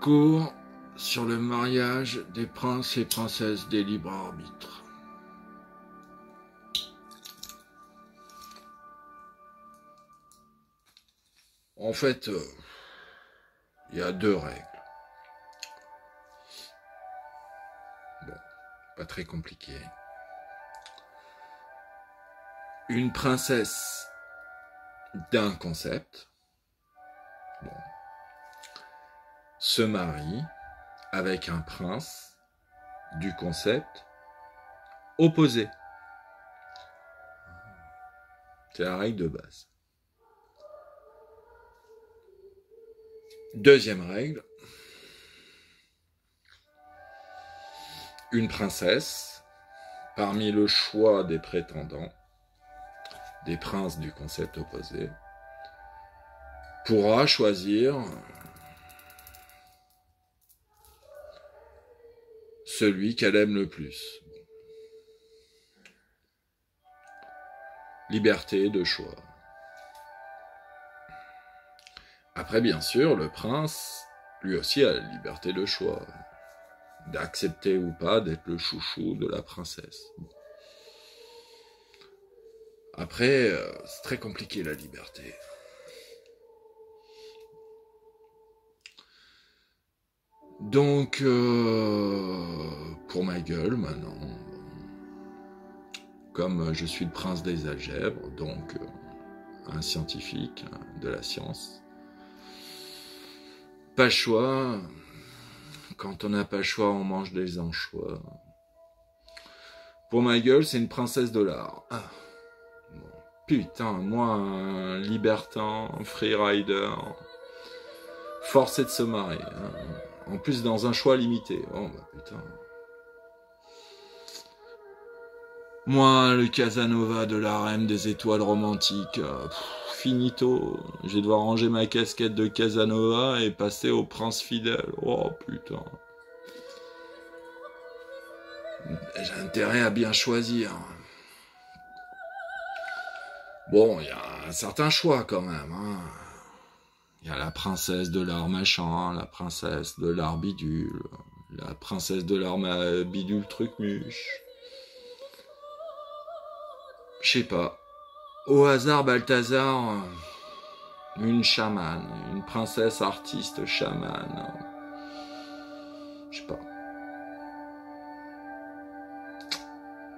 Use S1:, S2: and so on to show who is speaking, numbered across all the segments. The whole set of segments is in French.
S1: Cours sur le mariage des princes et princesses des libres arbitres. En fait, il y a deux règles. Bon, pas très compliqué. Une princesse d'un concept se marie avec un prince du concept opposé. C'est la règle de base. Deuxième règle, une princesse, parmi le choix des prétendants, des princes du concept opposé, pourra choisir celui qu'elle aime le plus. Liberté de choix. Après, bien sûr, le prince, lui aussi, a la liberté de choix, d'accepter ou pas d'être le chouchou de la princesse. Après, c'est très compliqué la liberté. Donc, pour ma gueule, maintenant, comme je suis le prince des algèbres, donc un scientifique de la science, pas le choix. Quand on n'a pas le choix, on mange des anchois. Pour ma gueule, c'est une princesse de l'art. Ah. Bon. Putain, moi, un libertin, un freerider, forcé de se marier. Hein. En plus, dans un choix limité. Oh, bah putain. Moi, le Casanova de l'harem des étoiles romantiques, finito. Je vais devoir ranger ma casquette de Casanova et passer au prince fidèle. Oh, putain. J'ai intérêt à bien choisir. Bon, il y a un certain choix quand même. Hein. Il y a la princesse de l'art machin, la princesse de l'art bidule, la princesse de l'art bidule truc muche. Je sais pas. Au hasard, Balthazar, une chamane, une princesse artiste chamane. Je sais pas.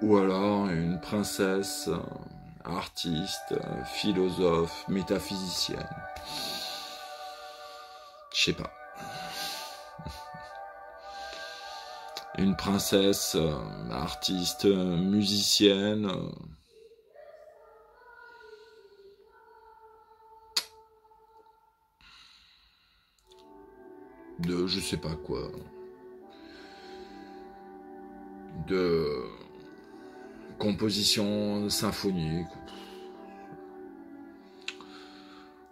S1: Ou alors une princesse artiste, philosophe, métaphysicienne. Je sais pas. Une princesse artiste, musicienne. De je sais pas quoi. De composition symphonique.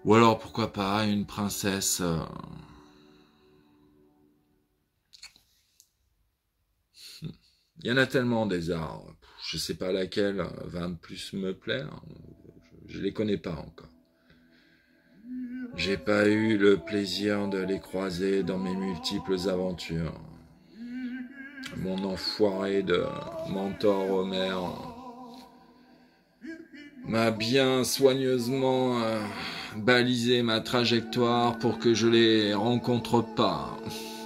S1: Ou alors pourquoi pas une princesse il y en a tellement des arts, je sais pas laquelle va plus me plaire, je les connais pas encore. J'ai pas eu le plaisir de les croiser dans mes multiples aventures. Mon enfoiré de mentor Homer m'a bien soigneusement balisé ma trajectoire pour que je les rencontre pas.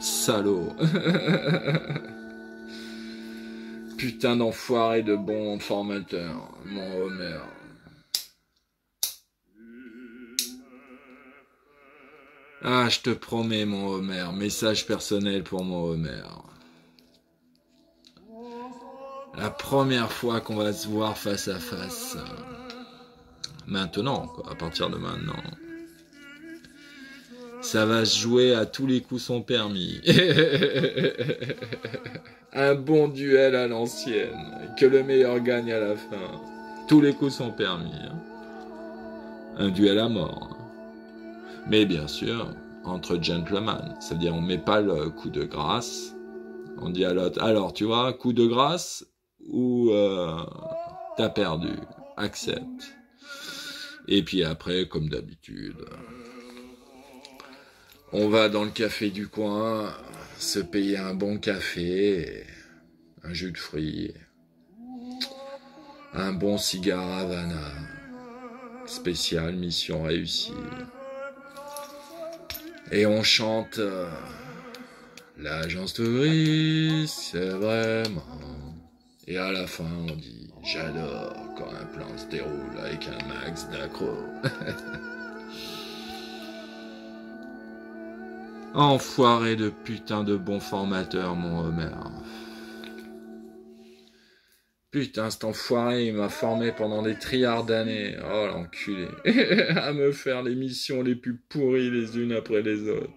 S1: Salaud. Putain d'enfoiré de bon formateur, mon Homer. Ah, je te promets, mon Homer, message personnel pour mon Homer. La première fois qu'on va se voir face à face, maintenant, quoi, à partir de maintenant, ça va se jouer à tous les coups sont permis. Un bon duel à l'ancienne, que le meilleur gagne à la fin. Tous les coups sont permis. Hein. Un duel à mort. Mais bien sûr, entre gentlemen, c'est-à-dire on met pas le coup de grâce. On dit à l'autre, alors tu vois, coup de grâce ou t'as perdu, accepte. Et puis après, comme d'habitude, On va dans le café du coin, se payer un bon café, un jus de fruits, un bon cigare Havana, spécial, mission réussie. Et on chante l'agence touriste, c'est vraiment... Et à la fin, on dit « J'adore quand un plan se déroule avec un max d'accro. » Enfoiré de putain de bon formateur, mon Homer. Putain, cet enfoiré, il m'a formé pendant des trilliards d'années. Oh, l'enculé. À me faire les missions les plus pourries les unes après les autres.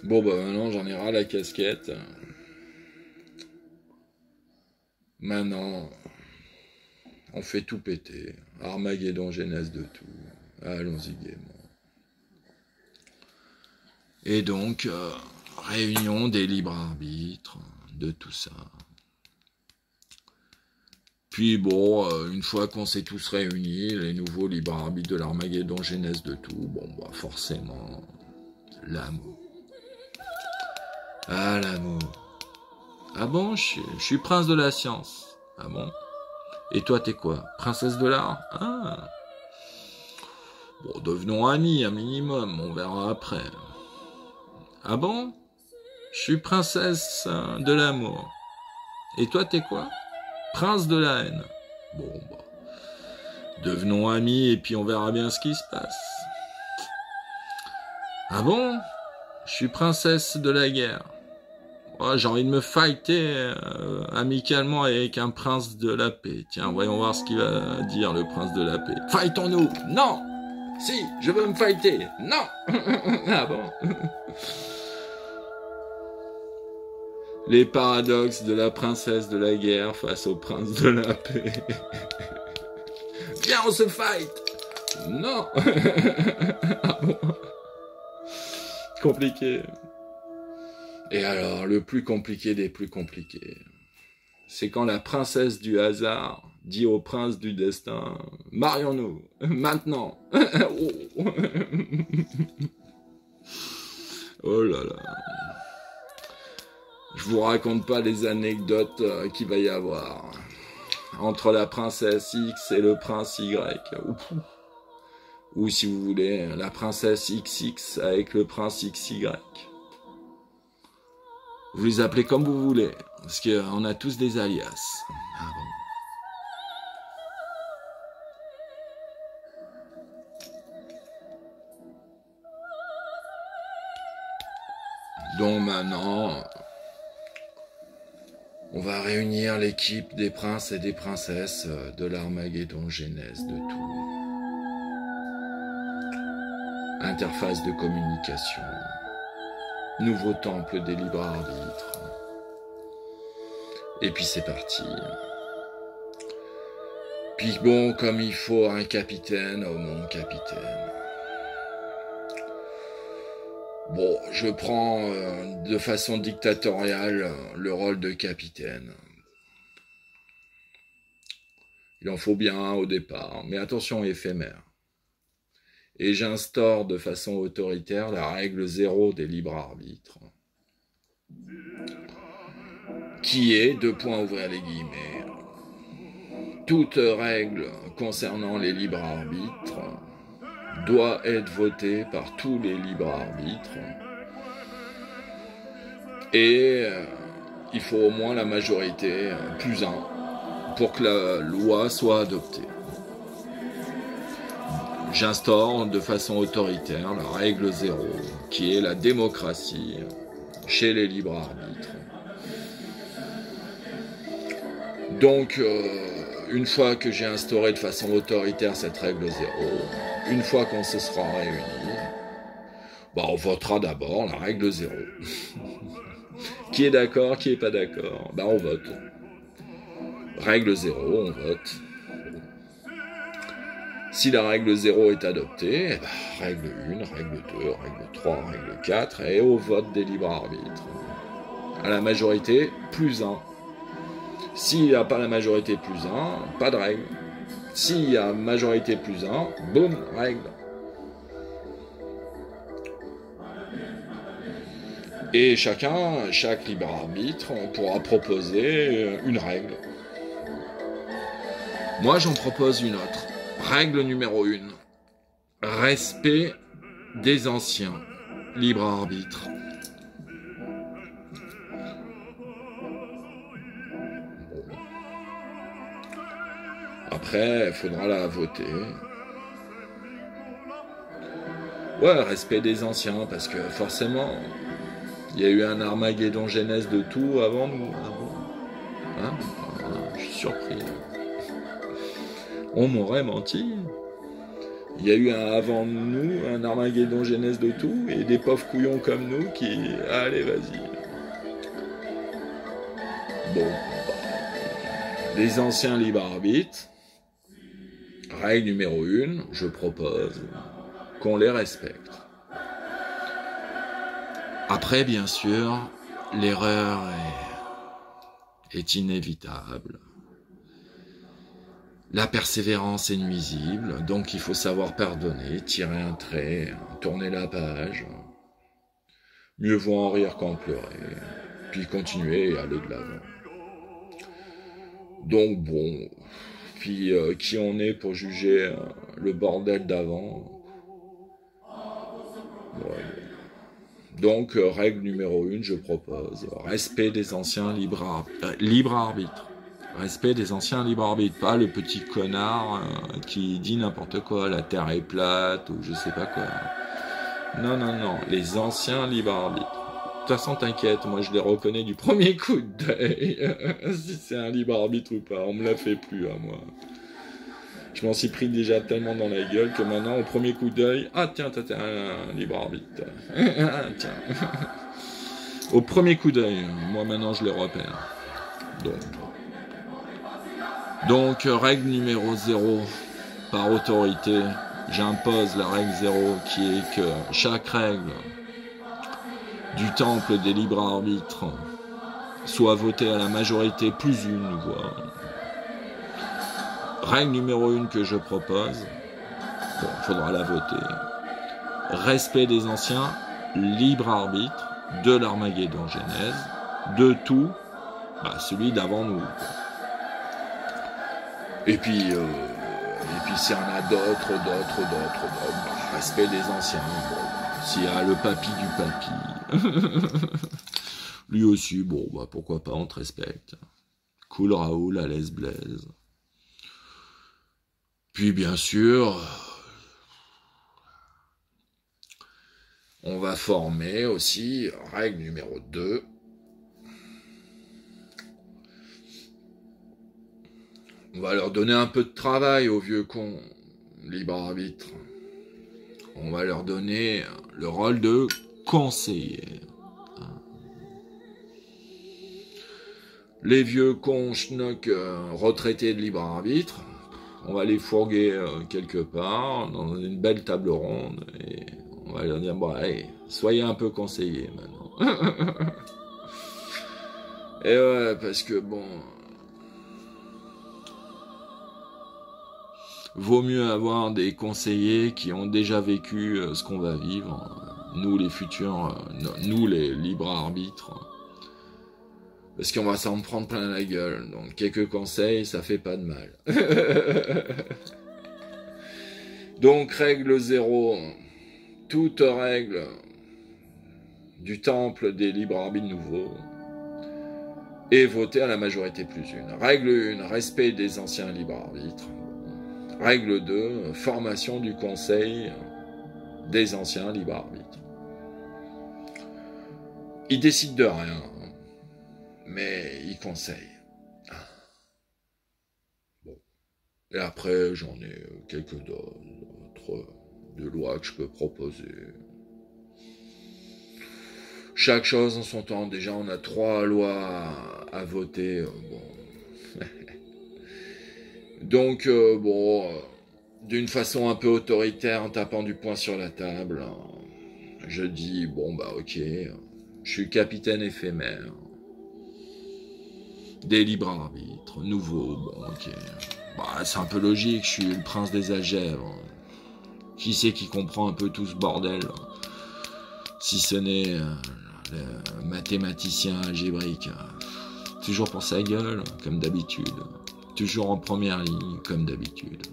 S1: Bon, bah maintenant, j'en ai ras la casquette. Maintenant, on fait tout péter. Armageddon, genèse de tout. Allons-y gaiement. Et donc, réunion des libres arbitres, de tout ça. Puis bon, une fois qu'on s'est tous réunis, les nouveaux libres arbitres de l'Armageddon, genèse de tout, bon, bah forcément, l'amour. Ah, l'amour. Ah bon, je suis prince de la science. Ah bon? Et toi, t'es quoi? Princesse de l'art? Ah. Bon, devenons amis, un minimum, on verra après. Ah bon? Je suis princesse de l'amour. Et toi, t'es quoi? Prince de la haine. Bon, bah. Devenons amis et puis on verra bien ce qui se passe. Ah bon? Je suis princesse de la guerre. Oh, j'ai envie de me fighter amicalement avec un prince de la paix. Tiens, voyons voir ce qu'il va dire, le prince de la paix. Fightons-nous! Non! Si, je veux me fighter! Non! Ah bon? Les paradoxes de la princesse de la guerre face au prince de la paix. Viens, on se fight! Non! Ah bon? Compliqué. Et alors, le plus compliqué des plus compliqués, c'est quand la princesse du hasard dit au prince du destin, « Marions-nous, maintenant !» Oh là là. Je vous raconte pas les anecdotes qu'il va y avoir entre la princesse X et le prince Y. Ou si vous voulez, la princesse XX avec le prince XY. Vous les appelez comme vous voulez, parce qu'on a tous des alias. Ah bon. Donc maintenant, on va réunir l'équipe des princes et des princesses de l'Armageddon genèse de tout. Interface de communication. Nouveau temple des libres arbitres. Et puis c'est parti. Puis bon, comme il faut un capitaine, oh mon capitaine. Bon, je prends de façon dictatoriale le rôle de capitaine. Il en faut bien un au départ, mais attention éphémère. Et j'instaure de façon autoritaire la règle 0 des libres arbitres, qui est, deux points ouvrir les guillemets, toute règle concernant les libres arbitres doit être votée par tous les libres arbitres et il faut au moins la majorité plus 1 pour que la loi soit adoptée. J'instaure de façon autoritaire la règle 0, qui est la démocratie chez les libres arbitres. Donc, une fois que j'ai instauré de façon autoritaire cette règle 0, une fois qu'on se sera réunis, bah on votera d'abord la règle 0. Qui est d'accord, qui est pas d'accord, bah on vote. Règle 0, on vote. Si la règle 0 est adoptée, eh ben, règle 1, règle 2, règle 3, règle 4, et au vote des libres arbitres. À la majorité, plus 1. S'il n'y a pas la majorité plus 1, pas de règle. S'il y a majorité plus 1, boum, règle. Et chaque libre arbitre pourra proposer une règle. Moi, j'en propose une autre. Règle numéro 1. Respect des anciens. Libre arbitre. Bon. Après, il faudra la voter. Ouais, respect des anciens, parce que forcément, il y a eu un Armageddon Genèse de tout avant nous. Ah bon, hein? Je suis surpris. On m'aurait menti. Il y a eu avant nous un Armageddon Genèse de tout, et des pauvres couillons comme nous qui... Allez, vas-y. Bon. Les anciens libres arbitres. Règle numéro 1, je propose qu'on les respecte. Après, bien sûr, l'erreur est inévitable. La persévérance est nuisible, donc il faut savoir pardonner, tirer un trait, tourner la page. Mieux vaut en rire qu'en pleurer, puis continuer et aller de l'avant. Donc bon, puis qui on est pour juger le bordel d'avant? Ouais. Donc, règle numéro 1, je propose, respect des anciens libres arbitres. Respect des anciens libres arbitres, pas le petit connard qui dit n'importe quoi, la terre est plate, ou je sais pas quoi. Non, non, non, les anciens libres arbitres. De toute façon, t'inquiète, moi je les reconnais du premier coup d'œil, si c'est un libre arbitre ou pas, on me la fait plus à moi. Je m'en suis pris déjà tellement dans la gueule que maintenant, au premier coup d'œil, ah tiens, t'as un libre arbitre. Tiens. Au premier coup d'œil, moi maintenant je les repère. Donc, règle numéro 0, par autorité, j'impose la règle 0 qui est que chaque règle du temple des libres arbitres soit votée à la majorité plus une voix. Règle numéro 1 que je propose, bon, il faudra la voter. Respect des anciens, libre arbitre, de l'Armageddon Genèse, de tout, celui d'avant nous. Et puis s'il y en a d'autres, respect des anciens. Bon, s'il y a le papy du papy, lui aussi, bon, pourquoi pas, on te respecte. Cool Raoul, à l'aise Blaise. Puis bien sûr, on va former aussi, règle numéro 2, on va leur donner un peu de travail aux vieux cons, libre arbitre. On va leur donner le rôle de conseiller. Les vieux cons schnock retraités de libre arbitre, on va les fourguer quelque part dans une belle table ronde et on va leur dire allez, soyez un peu conseillers maintenant. Et ouais, parce que bon, vaut mieux avoir des conseillers qui ont déjà vécu ce qu'on va vivre, nous les futurs, nous les libres arbitres. Parce qu'on va s'en prendre plein la gueule. Donc, quelques conseils, ça fait pas de mal. Donc, règle 0. Toute règle du temple des libres arbitres nouveaux est votée à la majorité plus une. Règle 1. Respect des anciens libres arbitres. Règle 2. Formation du conseil des anciens libres arbitres. Ils décident de rien. Mais il conseille. Bon. Et après, j'en ai quelques d'autres de lois que je peux proposer. Chaque chose en son temps. Déjà, on a 3 lois à voter. Bon. Donc, d'une façon un peu autoritaire, en tapant du poing sur la table, je dis, ok, je suis capitaine éphémère. Des libres arbitres, nouveaux, ok. C'est un peu logique, je suis le prince des Algèvres. Qui c'est qui comprend un peu tout ce bordel? Si ce n'est le mathématicien algébrique, toujours pour sa gueule, comme d'habitude. Toujours en première ligne, comme d'habitude.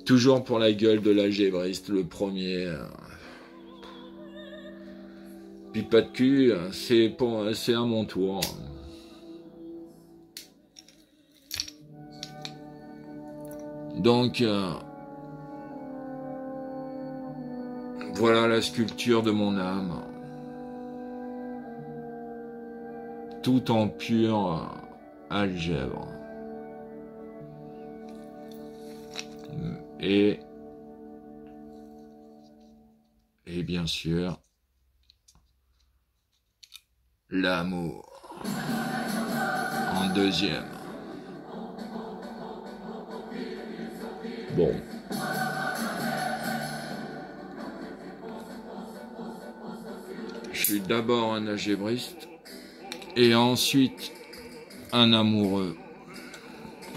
S1: Toujours pour la gueule de l'algébriste, le premier. Puis pas de cul, c'est à mon tour. Donc, voilà la sculpture de mon âme. Tout en pure algèbre. Et bien sûr, l'amour en deuxième. Bon. Je suis d'abord un algébriste et ensuite un amoureux.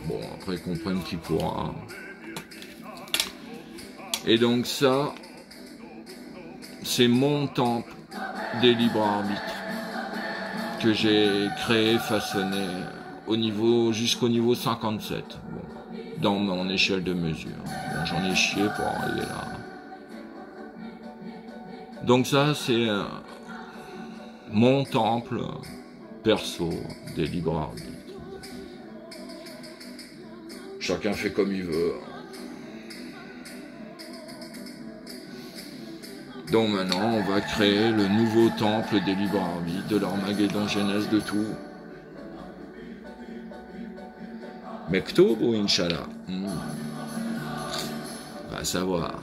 S1: Bon, après comprenne qui pourra. Et donc ça, c'est mon temple des libres arbitres que j'ai créé, façonné jusqu'au niveau 57, bon, dans mon échelle de mesure. Bon, j'en ai chié pour arriver là. Donc ça, c'est mon temple perso des libres arbitres. Chacun fait comme il veut. Donc maintenant, on va créer le nouveau temple des libres arbitres, de l'Armageddon Genèse, de tout. Mektoub ou Inch'Allah, va savoir.